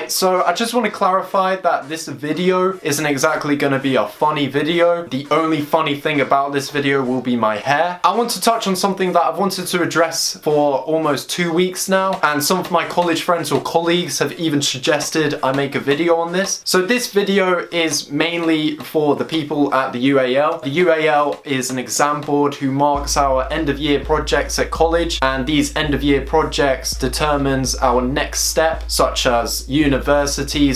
Right, so I just want to clarify that this video isn't exactly going to be a funny video. The only funny thing about this video will be my hair. I want to touch on something that I've wanted to address for almost 2 weeks now, and some of my college friends or colleagues have even suggested I make a video on this. So this video is mainly for the people at the UAL. The UAL is an exam board who marks our end of year projects at college, and these end of year projects determines our next step, such as universities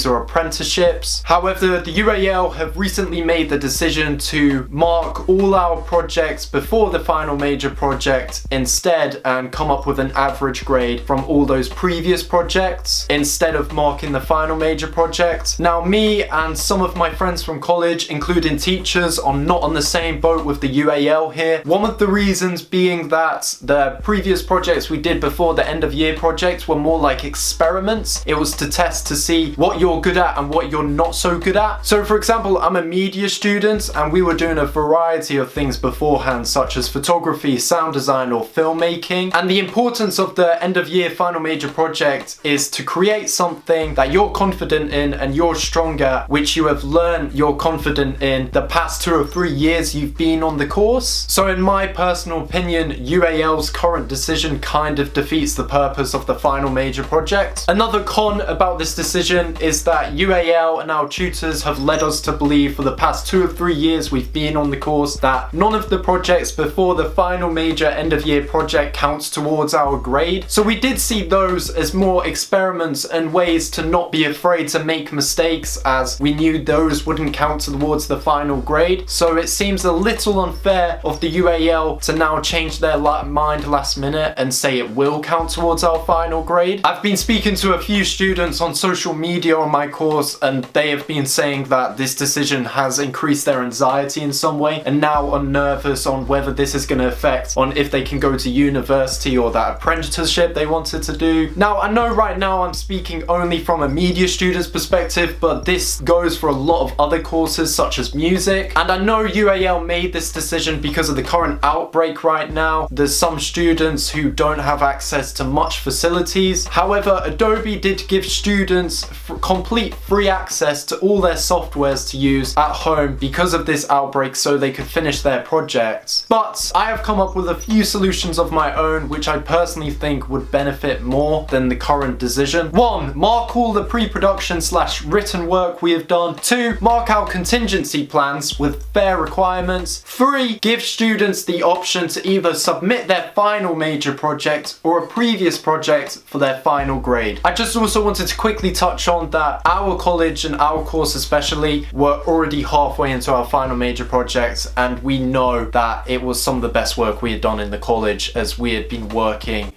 or apprenticeships. However, the UAL have recently made the decision to mark all our projects before the final major project instead, and come up with an average grade from all those previous projects instead of marking the final major project. Now, me and some of my friends from college, including teachers, are not on the same boat with the UAL here. One of the reasons being that the previous projects we did before the end of year projects were more like experiments. It was to test to see what you're good at and what you're not so good at. So for example, I'm a media student and we were doing a variety of things beforehand, such as photography, sound design or filmmaking. And the importance of the end of year final major project is to create something that you're confident in and you're strong at, which you have learned you're confident in the past 2 or 3 years you've been on the course. So in my personal opinion, UAL's current decision kind of defeats the purpose of the final major project. Another con about this decision is that UAL and our tutors have led us to believe for the past 2 or 3 years we've been on the course that none of the projects before the final major end of year project counts towards our grade. So we did see those as more experiments and ways to not be afraid to make mistakes, as we knew those wouldn't count towards the final grade. So it seems a little unfair of the UAL to now change their mind last minute and say it will count towards our final grade. I've been speaking to a few students on social media on my course, and they have been saying that this decision has increased their anxiety in some way, and now are nervous on whether this is going to affect on if they can go to university or that apprenticeship they wanted to do. Now, I know right now I'm speaking only from a media student's perspective, but this goes for a lot of other courses such as music. And I know UAL made this decision because of the current outbreak right now. There's some students who don't have access to much facilities. However, Adobe did give students complete free access to all their softwares to use at home because of this outbreak, so they could finish their projects. But I have come up with a few solutions of my own which I personally think would benefit more than the current decision. 1. Mark all the pre-production / written work we have done. 2. Mark our contingency plans with fair requirements. 3. Give students the option to either submit their final major project or a previous project for their final grade. I just also wanted to quickly touch on that our college and our course especially were already halfway into our final major projects, and we know that it was some of the best work we had done in the college, as we had been working,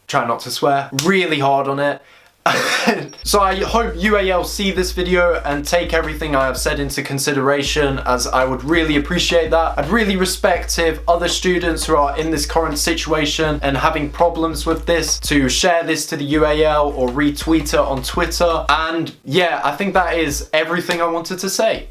try not to swear, really hard on it. So I hope UAL see this video and take everything I have said into consideration, as I would really appreciate that. I'd really respect if other students who are in this current situation and having problems with this to share this to the UAL or retweet it on Twitter. And yeah, I think that is everything I wanted to say.